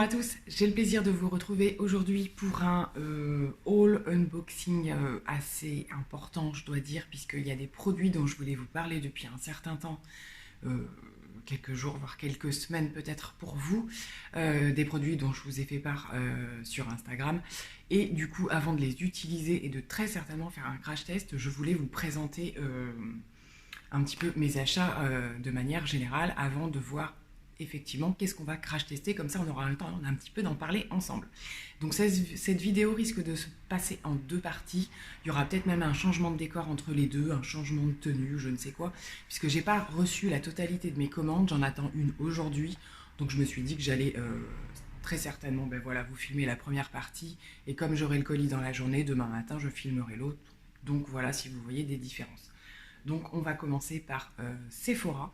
Bonjour à tous, j'ai le plaisir de vous retrouver aujourd'hui pour un haul unboxing assez important, je dois dire, puisqu'il y a des produits dont je voulais vous parler depuis un certain temps, quelques jours, voire quelques semaines peut-être pour vous, des produits dont je vous ai fait part sur Instagram. Et du coup, avant de les utiliser et de très certainement faire un crash test, je voulais vous présenter un petit peu mes achats de manière générale avant de voir effectivement qu'est-ce qu'on va crash tester, comme ça on aura le temps un petit peu d'en parler ensemble. Donc cette vidéo risque de se passer en deux parties, il y aura peut-être même un changement de décor entre les deux, un changement de tenue, je ne sais quoi, puisque j'ai pas reçu la totalité de mes commandes, j'en attends une aujourd'hui, donc je me suis dit que j'allais très certainement vous filmer la première partie, et comme j'aurai le colis dans la journée, demain matin je filmerai l'autre, donc voilà si vous voyez des différences. Donc on va commencer par Sephora,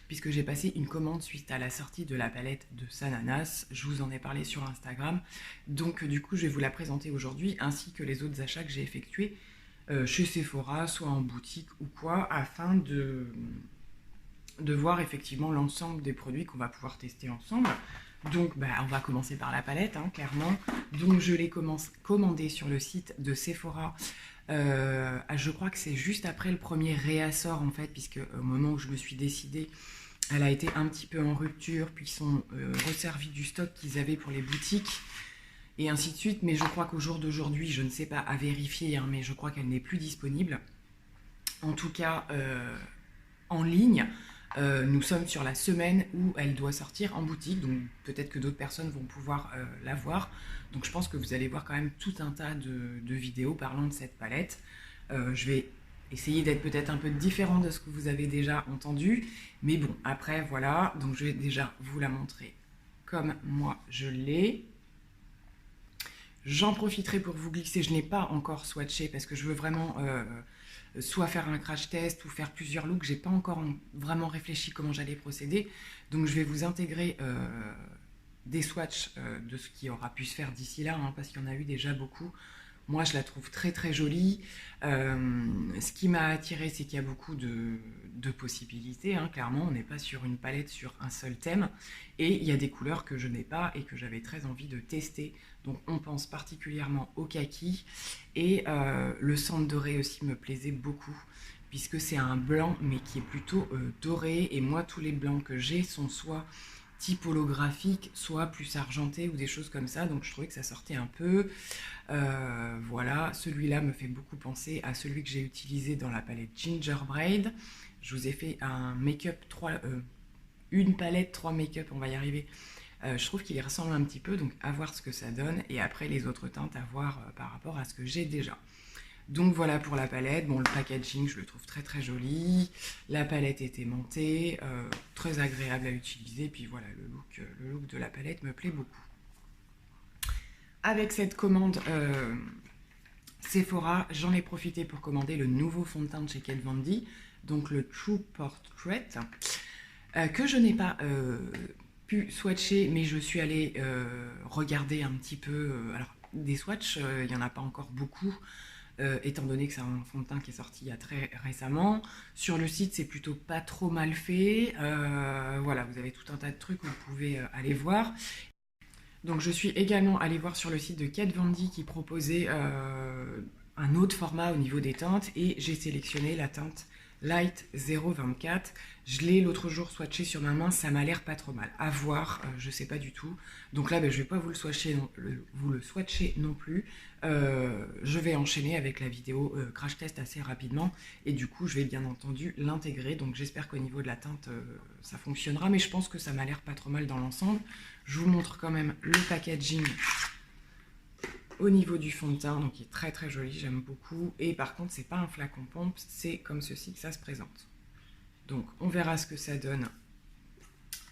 puisque j'ai passé une commande suite à la sortie de la palette de Sananas. Je vous en ai parlé sur Instagram. Donc du coup je vais vous la présenter aujourd'hui, ainsi que les autres achats que j'ai effectués chez Sephora, soit en boutique ou quoi, afin de voir effectivement l'ensemble des produits qu'on va pouvoir tester ensemble. Donc on va commencer par la palette, hein, clairement. Donc je l'ai commandée sur le site de Sephora. Je crois que c'est juste après le premier réassort en fait, puisque au moment où je me suis décidée, elle a été un petit peu en rupture, puis ils sont resservis du stock qu'ils avaient pour les boutiques et ainsi de suite. Mais je crois qu'au jour d'aujourd'hui, je ne sais pas, à vérifier, hein, mais je crois qu'elle n'est plus disponible. En tout cas, en ligne, nous sommes sur la semaine où elle doit sortir en boutique, donc peut-être que d'autres personnes vont pouvoir la voir. Donc je pense que vous allez voir quand même tout un tas de vidéos parlant de cette palette. Je vais essayer d'être peut-être un peu différent de ce que vous avez déjà entendu, mais bon, après voilà, donc je vais déjà vous la montrer comme moi je l'ai. J'en profiterai pour vous glisser, je n'ai pas encore swatché parce que je veux vraiment soit faire un crash test ou faire plusieurs looks. J'ai pas encore vraiment réfléchi comment j'allais procéder, donc je vais vous intégrer des swatchs de ce qui aura pu se faire d'ici là, hein, parce qu'il y en a eu déjà beaucoup. Moi je la trouve très très jolie. Ce qui m'a attiré, c'est qu'il y a beaucoup de possibilités, hein. Clairement on n'est pas sur une palette sur un seul thème, et il y a des couleurs que je n'ai pas et que j'avais très envie de tester. Donc on pense particulièrement au kaki, et le centre doré aussi me plaisait beaucoup, puisque c'est un blanc mais qui est plutôt doré, et moi tous les blancs que j'ai sont soit type holographique, soit plus argenté ou des choses comme ça, donc je trouvais que ça sortait un peu. Voilà, celui-là me fait beaucoup penser à celui que j'ai utilisé dans la palette Gingerbread. Je vous ai fait un make-up 3, une palette 3 make-up, on va y arriver. Je trouve qu'il y ressemble un petit peu, donc à voir ce que ça donne, et après les autres teintes à voir par rapport à ce que j'ai déjà. Donc voilà pour la palette. Bon, le packaging je le trouve très très joli, la palette est aimantée, très agréable à utiliser, puis voilà, le look de la palette me plaît beaucoup. Avec cette commande Sephora, j'en ai profité pour commander le nouveau fond de teint de chez Kat Von D, donc le True Portrait, que je n'ai pas pu swatcher, mais je suis allée regarder un petit peu. Alors des swatchs, il n'y en a pas encore beaucoup, étant donné que c'est un fond de teint qui est sorti il y a très récemment. Sur le site, c'est plutôt pas trop mal fait. Voilà, vous avez tout un tas de trucs que vous pouvez aller voir. Donc je suis également allée voir sur le site de Kat Von D qui proposait un autre format au niveau des teintes, et j'ai sélectionné la teinte Light 024. Je l'ai l'autre jour swatché sur ma main, ça m'a l'air pas trop mal. À voir, je sais pas du tout. Donc là, je vais pas vous le swatcher non plus. Je vais enchaîner avec la vidéo crash test assez rapidement, et du coup, je vais bien entendu l'intégrer. Donc j'espère qu'au niveau de la teinte, ça fonctionnera, mais je pense que ça m'a l'air pas trop mal dans l'ensemble. Je vous montre quand même le packaging au niveau du fond de teint, donc il est très très joli, j'aime beaucoup. Et par contre, c'est pas un flacon pompe, c'est comme ceci que ça se présente. Donc on verra ce que ça donne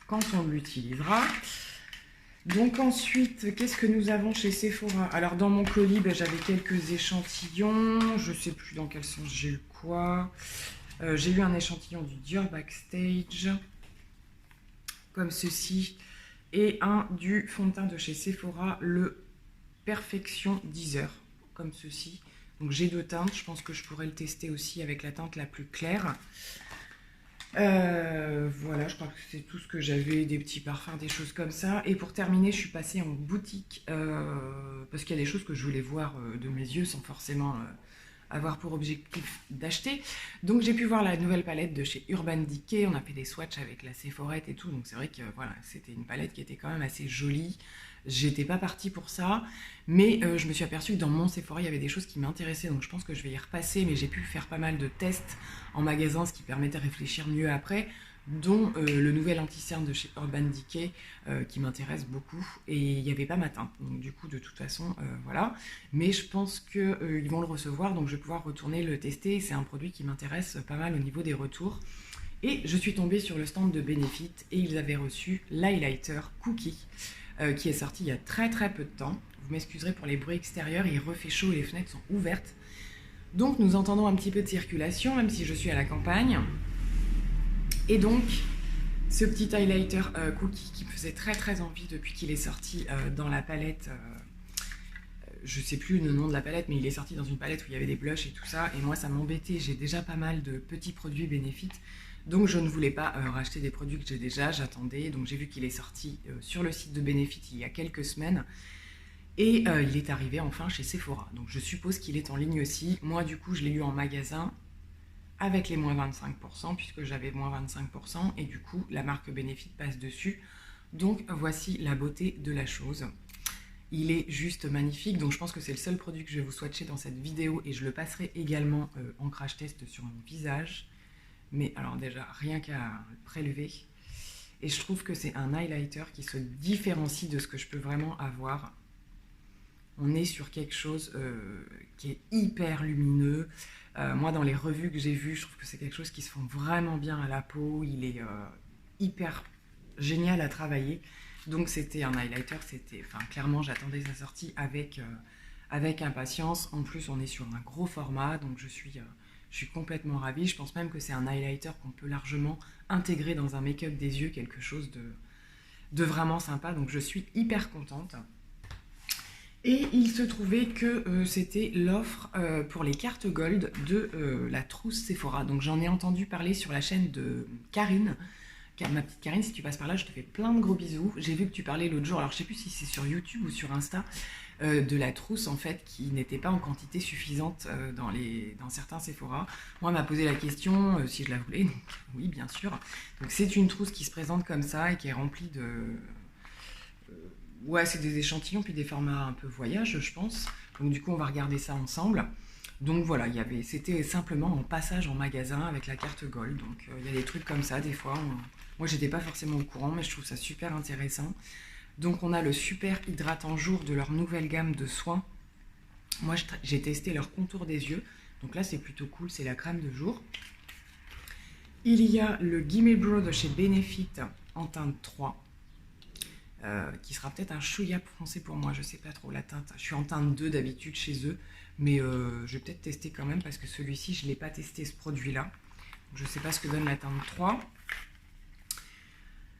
quand on l'utilisera. Donc ensuite, qu'est-ce que nous avons chez Sephora? Alors dans mon colis, j'avais quelques échantillons, je sais plus dans quel sens j'ai eu quoi. J'ai eu un échantillon du Dior Backstage, comme ceci, et un du fond de teint de chez Sephora, le Perfection 10 heures, comme ceci. Donc j'ai deux teintes, je pense que je pourrais le tester aussi avec la teinte la plus claire. Voilà, je crois que c'est tout ce que j'avais, des petits parfums, des choses comme ça. Et pour terminer, je suis passée en boutique parce qu'il y a des choses que je voulais voir de mes yeux sans forcément avoir pour objectif d'acheter. Donc j'ai pu voir la nouvelle palette de chez Urban Decay. On a fait des swatchs avec la Sephorette et tout. Donc c'est vrai que voilà, c'était une palette qui était quand même assez jolie. J'étais pas partie pour ça, mais je me suis aperçue que dans mon Sephora, il y avait des choses qui m'intéressaient. Donc je pense que je vais y repasser, mais j'ai pu faire pas mal de tests en magasin, ce qui permettait de réfléchir mieux après, dont le nouvel anti-cerne de chez Urban Decay qui m'intéresse beaucoup, et il n'y avait pas ma teinte, donc du coup de toute façon voilà, mais je pense qu'ils vont le recevoir, donc je vais pouvoir retourner le tester. C'est un produit qui m'intéresse pas mal au niveau des retours, et je suis tombée sur le stand de Benefit et ils avaient reçu l'highlighter Cookie qui est sorti il y a très très peu de temps. Vous m'excuserez pour les bruits extérieurs, il refait chaud et les fenêtres sont ouvertes. Donc nous entendons un petit peu de circulation, même si je suis à la campagne. Et donc, ce petit highlighter Cookie qui me faisait très très envie depuis qu'il est sorti dans la palette. Je sais plus le nom de la palette, mais il est sorti dans une palette où il y avait des blushs et tout ça. Et moi, ça m'embêtait. J'ai déjà pas mal de petits produits Benefit. Donc, je ne voulais pas racheter des produits que j'ai déjà. J'attendais. Donc, j'ai vu qu'il est sorti sur le site de Benefit il y a quelques semaines. Et il est arrivé enfin chez Sephora. Donc je suppose qu'il est en ligne aussi. Moi du coup je l'ai eu en magasin avec les moins 25% puisque j'avais moins 25% et du coup la marque Benefit passe dessus. Donc voici la beauté de la chose. Il est juste magnifique, donc je pense que c'est le seul produit que je vais vous swatcher dans cette vidéo et je le passerai également en crash test sur mon visage. Mais alors déjà rien qu'à le prélever. Et je trouve que c'est un highlighter qui se différencie de ce que je peux vraiment avoir. On est sur quelque chose qui est hyper lumineux. Moi, dans les revues que j'ai vues, je trouve que c'est quelque chose qui se fond vraiment bien à la peau. Il est hyper génial à travailler. Donc, c'était un highlighter. Enfin, clairement, j'attendais sa sortie avec impatience. En plus, on est sur un gros format, donc je suis complètement ravie. Je pense même que c'est un highlighter qu'on peut largement intégrer dans un make-up des yeux, quelque chose de vraiment sympa. Donc, je suis hyper contente. Et il se trouvait que c'était l'offre pour les cartes gold de la trousse Sephora. Donc j'en ai entendu parler sur la chaîne de Karine. Ma petite Karine, si tu passes par là, je te fais plein de gros bisous. J'ai vu que tu parlais l'autre jour, alors je sais plus si c'est sur YouTube ou sur Insta, de la trousse en fait qui n'était pas en quantité suffisante dans certains Sephora. Moi, elle m'a posé la question si je la voulais. Donc oui, bien sûr. Donc c'est une trousse qui se présente comme ça et qui est remplie de... Ouais, c'est des échantillons puis des formats un peu voyage, je pense. Donc du coup, on va regarder ça ensemble. Donc voilà, c'était simplement en passage en magasin avec la carte Gold. Donc il y a des trucs comme ça des fois. Moi, j'étais pas forcément au courant, mais je trouve ça super intéressant. Donc on a le super hydratant jour de leur nouvelle gamme de soins. Moi, j'ai testé leur contour des yeux. Donc là, c'est plutôt cool, c'est la crème de jour. Il y a le Gimme Brow de chez Benefit en teinte 3. Qui sera peut-être un chouïa français pour moi, je sais pas trop la teinte. Je suis en teinte 2 d'habitude chez eux, mais je vais peut-être tester quand même parce que celui-ci, je ne l'ai pas testé ce produit-là. Je ne sais pas ce que donne la teinte 3.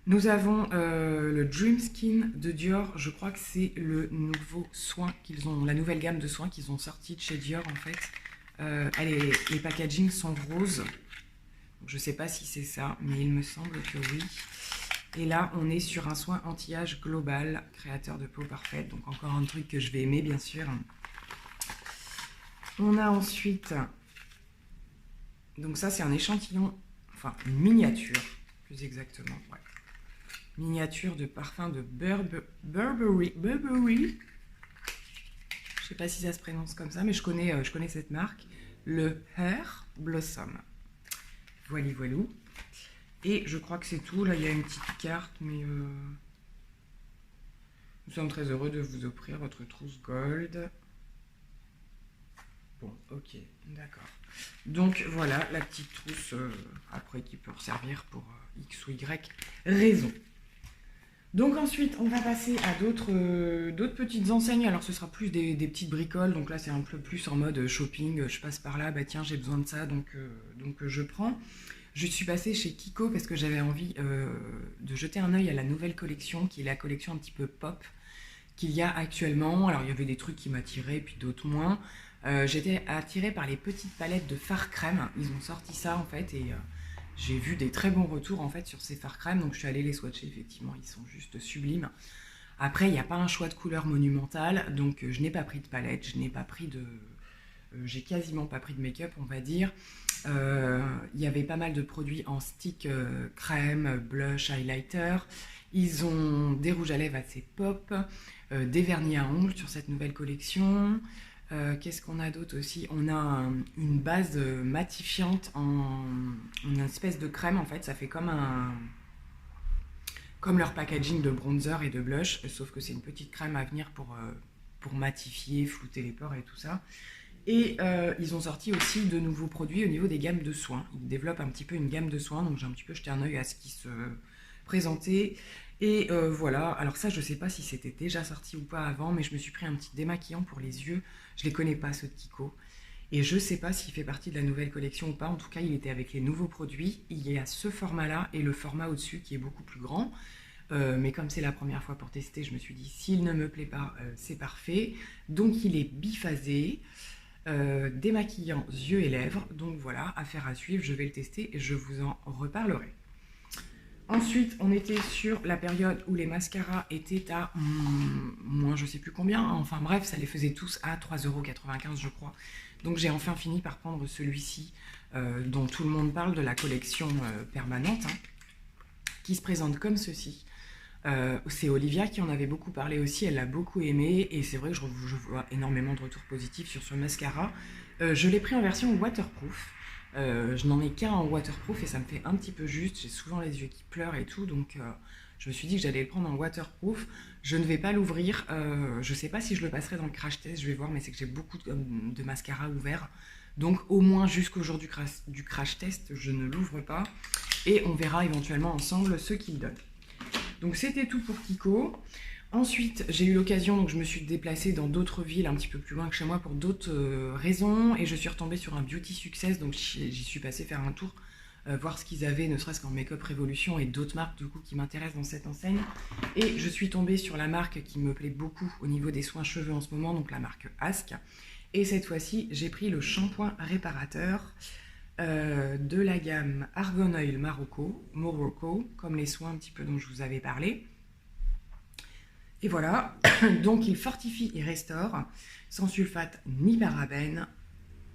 Nous avons le Dream Skin de Dior. Je crois que c'est le nouveau soin qu'ils ont, la nouvelle gamme de soins qu'ils ont sorti de chez Dior en fait. Les packagings sont roses. Je ne sais pas si c'est ça, mais il me semble que oui. Et là, on est sur un soin anti-âge global, créateur de peau parfaite. Donc encore un truc que je vais aimer, bien sûr. On a ensuite... Donc ça, c'est un échantillon, enfin une miniature, plus exactement. Ouais. Miniature de parfum de Burberry. Je sais pas si ça se prononce comme ça, mais je connais cette marque. Le Hair Blossom. Voilou. Et je crois que c'est tout. Là, il y a une petite carte, mais nous sommes très heureux de vous offrir votre trousse Gold. Bon, ok, d'accord. Donc voilà, la petite trousse, après qui peut servir pour X ou Y raison. Donc ensuite, on va passer à d'autres petites enseignes. Alors ce sera plus des petites bricoles. Donc là, c'est un peu plus en mode shopping. Je passe par là, bah tiens, j'ai besoin de ça, donc je prends. Je suis passée chez Kiko parce que j'avais envie de jeter un œil à la nouvelle collection, qui est la collection un petit peu pop qu'il y a actuellement. Alors il y avait des trucs qui m'attiraient, puis d'autres moins. J'étais attirée par les petites palettes de fard crème. Ils ont sorti ça en fait, et j'ai vu des très bons retours en fait sur ces fards crème, donc je suis allée les swatcher, effectivement, ils sont juste sublimes. Après, il n'y a pas un choix de couleur monumental, donc je n'ai pas pris de palette, je n'ai pas pris de... j'ai quasiment pas pris de make-up, on va dire. Il y avait pas mal de produits en stick, crème, blush, highlighter. Ils ont des rouges à lèvres assez pop, des vernis à ongles sur cette nouvelle collection. Qu'est-ce qu'on a d'autre aussi? On a une base matifiante en une espèce de crème, en fait, ça fait comme leur packaging de bronzer et de blush, sauf que c'est une petite crème à venir pour matifier, flouter les pores et tout ça. Et ils ont sorti aussi de nouveaux produits au niveau des gammes de soins. Ils développent un petit peu une gamme de soins, donc j'ai un petit peu jeté un œil à ce qui se présentait. Et voilà, alors ça je sais pas si c'était déjà sorti ou pas avant, mais je me suis pris un petit démaquillant pour les yeux. Je les connais pas ceux de Kiko. Et je sais pas s'il fait partie de la nouvelle collection ou pas. En tout cas, il était avec les nouveaux produits. Il y a ce format-là et le format au-dessus qui est beaucoup plus grand. Mais comme c'est la première fois pour tester, je me suis dit, s'il ne me plaît pas, c'est parfait. Donc il est biphasé, démaquillant yeux et lèvres. Donc voilà, affaire à suivre, je vais le tester et je vous en reparlerai. Ensuite, on était sur la période où les mascaras étaient à moins je sais plus combien. Enfin bref, ça les faisait tous à 3,95 € je crois. Donc j'ai enfin fini par prendre celui-ci dont tout le monde parle, de la collection permanente, hein, qui se présente comme ceci. C'est Olivia qui en avait beaucoup parlé aussi, elle l'a beaucoup aimé et c'est vrai que je vois énormément de retours positifs sur ce mascara. Je l'ai pris en version waterproof. Je n'en ai qu'un en waterproof et ça me fait un petit peu juste, j'ai souvent les yeux qui pleurent et tout, donc je me suis dit que j'allais le prendre en waterproof. Je ne vais pas l'ouvrir, je ne sais pas si je le passerai dans le crash test, je vais voir, mais c'est que j'ai beaucoup de mascara ouverts, donc au moins jusqu'au jour du crash test, je ne l'ouvre pas et on verra éventuellement ensemble ce qu'il donne. Donc c'était tout pour Kiko. Ensuite, j'ai eu l'occasion, donc je me suis déplacée dans d'autres villes un petit peu plus loin que chez moi pour d'autres raisons, et je suis retombée sur un Beauty Success, donc j'y suis passée faire un tour, voir ce qu'ils avaient, ne serait-ce qu'en Make-up Révolution et d'autres marques du coup qui m'intéressent dans cette enseigne. Et je suis tombée sur la marque qui me plaît beaucoup au niveau des soins cheveux en ce moment, donc la marque Ask. Et cette fois-ci, j'ai pris le shampoing réparateur de la gamme Argan Oil Morocco, comme les soins un petit peu dont je vous avais parlé. Et voilà, donc il fortifie et restaure, sans sulfate ni parabènes.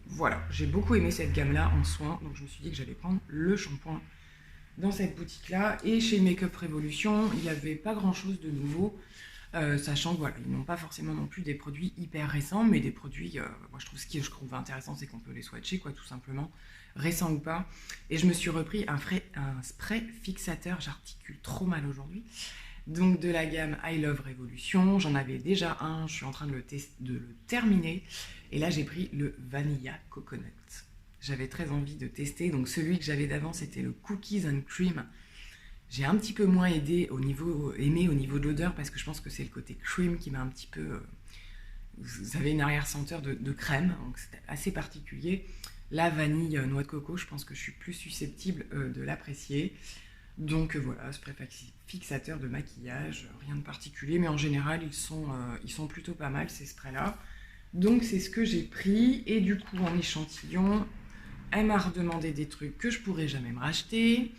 Voilà, j'ai beaucoup aimé cette gamme-là en soins, donc je me suis dit que j'allais prendre le shampoing dans cette boutique-là. Et chez Make-up Révolution, il n'y avait pas grand-chose de nouveau, sachant que voilà, ils n'ont pas forcément non plus des produits hyper récents, mais des produits, moi je trouve, ce que je trouve intéressant, c'est qu'on peut les swatcher, quoi, tout simplement, récents ou pas. Et je me suis repris un spray fixateur, j'articule trop mal aujourd'hui, donc de la gamme I Love Révolution. J'en avais déjà un, je suis en train de le terminer. Et là, j'ai pris le Vanilla Coconut. J'avais très envie de tester. Donc celui que j'avais d'avant, c'était le Cookies and Cream. J'ai un petit peu moins aimé au niveau de l'odeur parce que je pense que c'est le côté cream qui m'a un petit peu... vous avez une arrière-senteur de crème, donc c'était assez particulier. La vanille noix de coco, je pense que je suis plus susceptible de l'apprécier. Donc voilà, spray fixateur de maquillage, rien de particulier, mais en général ils sont plutôt pas mal ces sprays là. Donc c'est ce que j'ai pris, et du coup en échantillon, elle m'a redemandé des trucs que je pourrais jamais me racheter.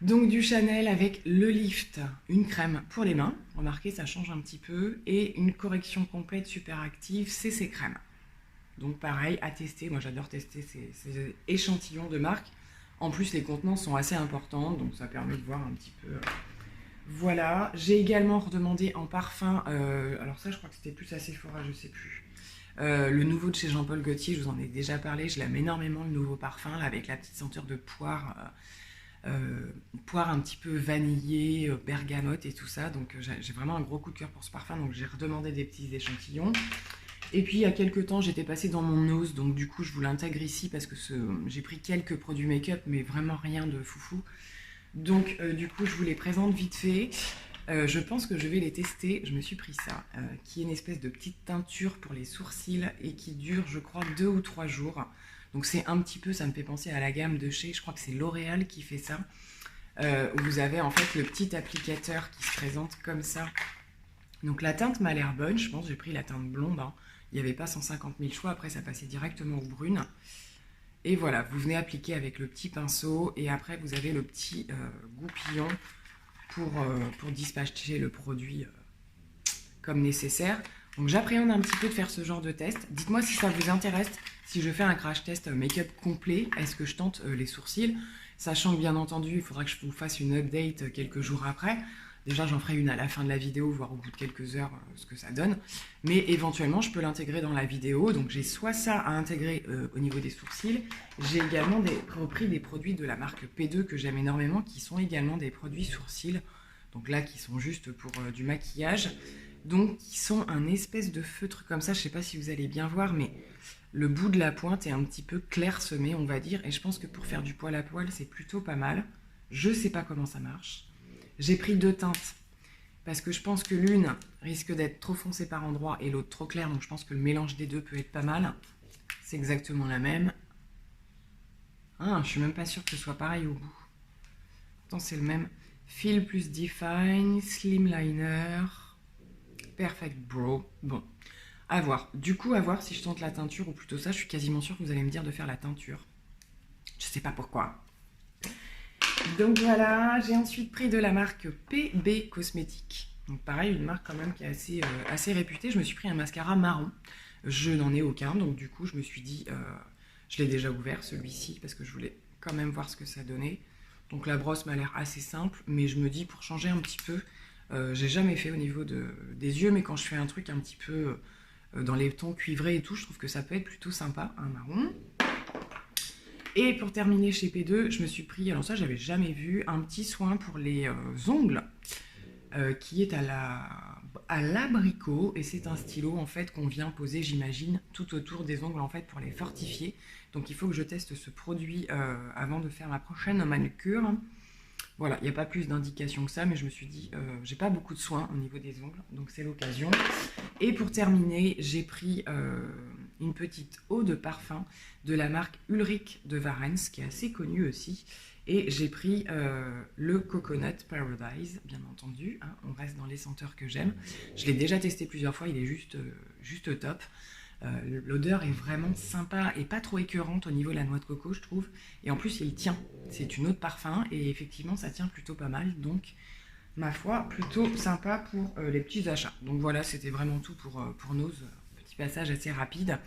Donc du Chanel avec le Lift, une crème pour les mains, remarquez ça change un petit peu, et une correction complète super active, c'est ces crèmes. Donc pareil, à tester, moi j'adore tester ces échantillons de marque. En plus, les contenants sont assez importants, donc ça permet de voir un petit peu. Voilà, j'ai également redemandé en parfum, alors ça je crois que c'était plus à Sephora, je sais plus. Le nouveau de chez Jean-Paul Gaultier, je vous en ai déjà parlé, je l'aime énormément le nouveau parfum, là, avec la petite senteur de poire, poire un petit peu vanillée, bergamote et tout ça. Donc j'ai vraiment un gros coup de cœur pour ce parfum, donc j'ai redemandé des petits échantillons. Et puis il y a quelques temps, j'étais passée dans mon nose, donc du coup je vous l'intègre ici parce que j'ai pris quelques produits make-up, mais vraiment rien de foufou. Donc du coup je vous les présente vite fait. Je pense que je vais les tester. Je me suis pris ça, qui est une espèce de petite teinture pour les sourcils et qui dure, je crois, 2 ou 3 jours. Donc c'est un petit peu, ça me fait penser à la gamme de chez, je crois que c'est L'Oréal qui fait ça. Où vous avez en fait le petit applicateur qui se présente comme ça. Donc la teinte m'a l'air bonne, je pense, j'ai pris la teinte blonde, hein. Il n'y avait pas 150 000 choix, après ça passait directement aux brunes. Et voilà, vous venez appliquer avec le petit pinceau et après vous avez le petit goupillon pour dispatcher le produit comme nécessaire. Donc j'appréhende un petit peu de faire ce genre de test. Dites-moi si ça vous intéresse, si je fais un crash test make-up complet, est-ce que je tente les sourcils? Sachant que bien entendu, il faudra que je vous fasse une update quelques jours après. Déjà, j'en ferai une à la fin de la vidéo, voire au bout de quelques heures, ce que ça donne. Mais éventuellement, je peux l'intégrer dans la vidéo. Donc, j'ai soit ça à intégrer au niveau des sourcils. J'ai également repris des produits de la marque P2 que j'aime énormément, qui sont également des produits sourcils. Donc là, qui sont juste pour du maquillage. Donc, qui sont un espèce de feutre comme ça. Je ne sais pas si vous allez bien voir, mais le bout de la pointe est un petit peu clairsemé, on va dire. Et je pense que pour faire du poil à poil, c'est plutôt pas mal. Je ne sais pas comment ça marche. J'ai pris 2 teintes parce que je pense que l'une risque d'être trop foncée par endroits et l'autre trop claire. Donc je pense que le mélange des deux peut être pas mal. C'est exactement la même. Ah, je suis même pas sûre que ce soit pareil au bout. Pourtant c'est le même. Fill plus Define, Slim Liner, Perfect Brow. Bon, à voir. Du coup, à voir si je tente la teinture ou plutôt ça. Je suis quasiment sûre que vous allez me dire de faire la teinture. Je sais pas pourquoi. Donc voilà, j'ai ensuite pris de la marque PB Cosmétiques. Donc pareil, une marque quand même qui est assez réputée. Je me suis pris un mascara marron. Je n'en ai aucun, donc du coup je me suis dit, je l'ai déjà ouvert celui-ci parce que je voulais quand même voir ce que ça donnait. Donc la brosse m'a l'air assez simple, mais je me dis pour changer un petit peu, j'ai jamais fait au niveau des yeux, mais quand je fais un truc un petit peu dans les tons cuivrés et tout, je trouve que ça peut être plutôt sympa, un marron. Et pour terminer chez P2, je me suis pris, alors ça j'avais jamais vu, un petit soin pour les ongles qui est à l'abricot et c'est un stylo en fait qu'on vient poser, j'imagine, tout autour des ongles en fait pour les fortifier. Donc il faut que je teste ce produit avant de faire ma prochaine manucure. Voilà, il n'y a pas plus d'indications que ça, mais je me suis dit, j'ai pas beaucoup de soins au niveau des ongles, donc c'est l'occasion. Et pour terminer, j'ai pris une petite eau de parfum de la marque Ulrich de Varens, qui est assez connue aussi. Et j'ai pris le Coconut Paradise, bien entendu. Hein, on reste dans les senteurs que j'aime. Je l'ai déjà testé plusieurs fois, il est juste top. L'odeur est vraiment sympa et pas trop écœurante au niveau de la noix de coco, je trouve. Et en plus, il tient. C'est une eau de parfum et effectivement, ça tient plutôt pas mal. Donc, ma foi, plutôt sympa pour les petits achats. Donc voilà, c'était vraiment tout pour nos petits passages assez rapides.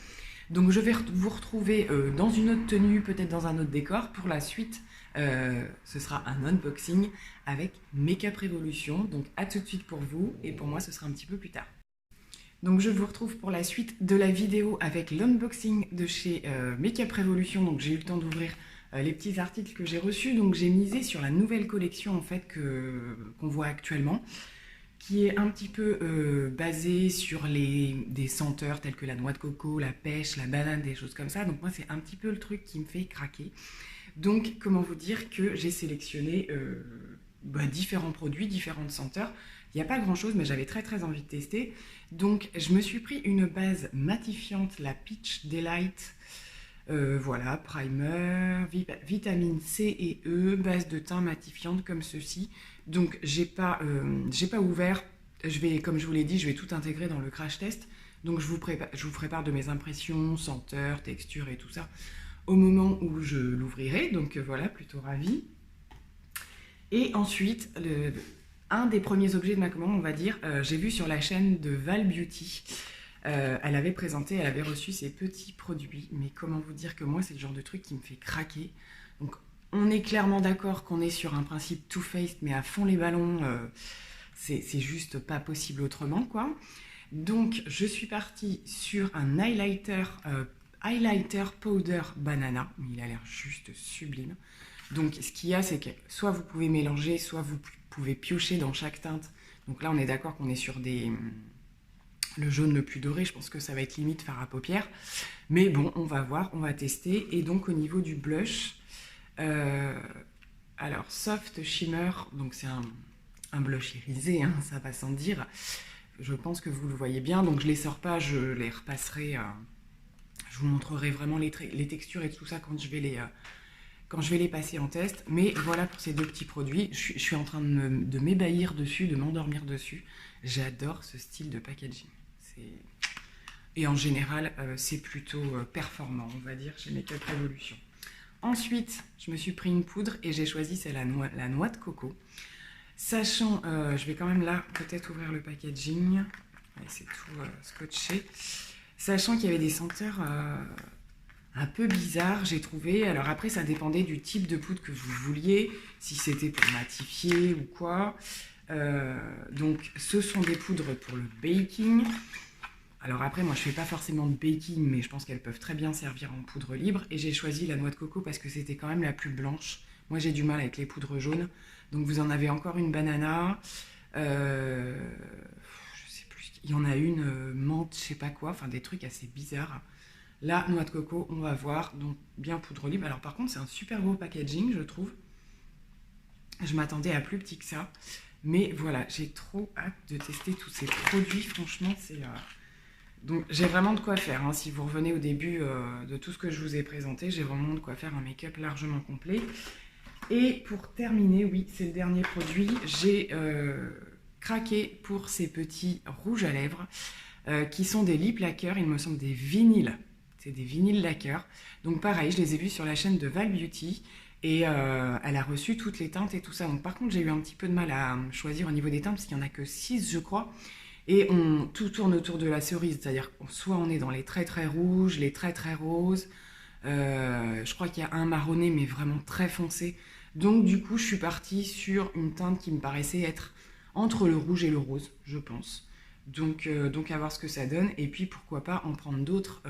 Donc je vais vous retrouver dans une autre tenue, peut-être dans un autre décor. Pour la suite, ce sera un unboxing avec Makeup Revolution. Donc à tout de suite pour vous et pour moi, ce sera un petit peu plus tard. Donc je vous retrouve pour la suite de la vidéo avec l'unboxing de chez Makeup Revolution. Donc j'ai eu le temps d'ouvrir les petits articles que j'ai reçus. Donc j'ai misé sur la nouvelle collection en fait qu'on voit actuellement, qui est un petit peu basée sur des senteurs telles que la noix de coco, la pêche, la banane, des choses comme ça. Donc moi c'est un petit peu le truc qui me fait craquer. Donc comment vous dire que j'ai sélectionné différents produits, différentes senteurs. Il n'y a pas grand chose mais j'avais très envie de tester. Donc je me suis pris une base matifiante, la Peach Delight. Voilà, primer, vitamine C et E, base de teint matifiante comme ceci. Donc j'ai pas ouvert, comme je vous l'ai dit, je vais tout intégrer dans le crash test. Donc je vous ferai part de mes impressions, senteurs, textures et tout ça au moment où je l'ouvrirai. Donc voilà, plutôt ravie. Et ensuite, un des premiers objets de ma commande, on va dire, j'ai vu sur la chaîne de Val Beauty. Elle avait reçu ces petits produits, mais comment vous dire que moi c'est le genre de truc qui me fait craquer. Donc on est clairement d'accord qu'on est sur un principe Too Faced, mais à fond les ballons, c'est juste pas possible autrement quoi. Donc je suis partie sur un highlighter powder banana, il a l'air juste sublime. Donc ce qu'il y a c'est que soit vous pouvez mélanger, soit vous pouvez piocher dans chaque teinte. Donc là on est d'accord qu'on est sur le jaune le plus doré, je pense que ça va être limite fard à paupières. Mais bon, on va voir, on va tester. Et donc au niveau du blush, alors Soft Shimmer, donc c'est un blush irisé, hein, ça va sans dire. Je pense que vous le voyez bien, donc je les sors pas, je les repasserai. Je vous montrerai vraiment les textures et tout ça quand je vais les passer en test. Mais voilà pour ces deux petits produits. Je suis en train de m'ébahir dessus, de m'endormir dessus. J'adore ce style de packaging. Et en général, c'est plutôt performant, on va dire, chez Make Up Revolution. Ensuite, je me suis pris une poudre et j'ai choisi celle la noix de coco. Sachant, je vais quand même là peut-être ouvrir le packaging. Ouais, c'est tout scotché. Sachant qu'il y avait des senteurs un peu bizarres, j'ai trouvé. Alors après, ça dépendait du type de poudre que vous vouliez, si c'était pour matifier ou quoi. Donc, ce sont des poudres pour le baking. Alors après, moi, je fais pas forcément de baking, mais je pense qu'elles peuvent très bien servir en poudre libre. Et j'ai choisi la noix de coco parce que c'était quand même la plus blanche. Moi, j'ai du mal avec les poudres jaunes. Donc, vous en avez encore une banana. Je sais plus. Il y en a une menthe, je sais pas quoi. Enfin, des trucs assez bizarres. La noix de coco, on va voir. Donc, bien poudre libre. Alors, par contre, c'est un super beau packaging, je trouve. Je m'attendais à plus petit que ça. Mais voilà, j'ai trop hâte de tester tous ces produits. Franchement, c'est... Donc j'ai vraiment de quoi faire, hein. Si vous revenez au début de tout ce que je vous ai présenté, j'ai vraiment de quoi faire un make-up largement complet. Et pour terminer, oui, c'est le dernier produit, j'ai craqué pour ces petits rouges à lèvres qui sont des lip lacquers, il me semble des vinyles. C'est des vinyles lacquers. Donc pareil, je les ai vus sur la chaîne de Val Beauty et elle a reçu toutes les teintes et tout ça. Donc par contre, j'ai eu un petit peu de mal à choisir au niveau des teintes parce qu'il n'y en a que 6, je crois. Et tout tourne autour de la cerise, c'est-à-dire soit on est dans les très très rouges, les très très roses, je crois qu'il y a un marronné mais vraiment très foncé. Donc du coup je suis partie sur une teinte qui me paraissait être entre le rouge et le rose, je pense. Donc à voir ce que ça donne, et puis pourquoi pas en prendre d'autres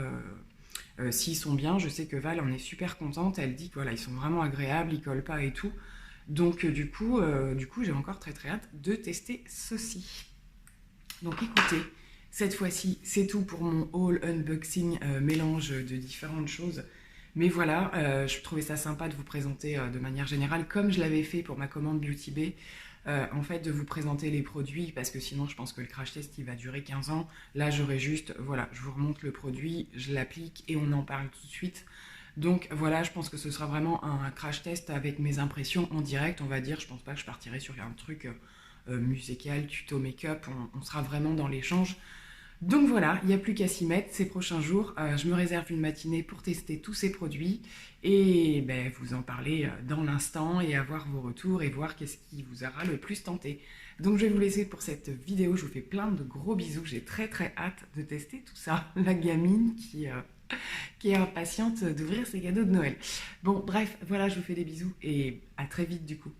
s'ils sont bien. Je sais que Val en est super contente, elle dit que voilà, ils sont vraiment agréables, ils collent pas et tout. Donc du coup j'ai encore très très hâte de tester ceci. Donc écoutez, cette fois-ci, c'est tout pour mon haul unboxing mélange de différentes choses. Mais voilà, je trouvais ça sympa de vous présenter de manière générale, comme je l'avais fait pour ma commande Beauty Bay, en fait de vous présenter les produits, parce que sinon je pense que le crash test il va durer 15 ans. Là j'aurais juste, voilà, je vous remonte le produit, je l'applique et on en parle tout de suite. Donc voilà, je pense que ce sera vraiment un crash test avec mes impressions en direct, on va dire. Je pense pas que je partirai sur un truc musical, tuto make-up, on sera vraiment dans l'échange. Donc voilà, il n'y a plus qu'à s'y mettre ces prochains jours. Je me réserve une matinée pour tester tous ces produits et ben, vous en parler dans l'instant et avoir vos retours et voir qu'est-ce qui vous aura le plus tenté. Donc je vais vous laisser pour cette vidéo, je vous fais plein de gros bisous, j'ai très très hâte de tester tout ça, la gamine qui est impatiente d'ouvrir ses cadeaux de Noël. Bon bref, voilà, je vous fais des bisous et à très vite du coup.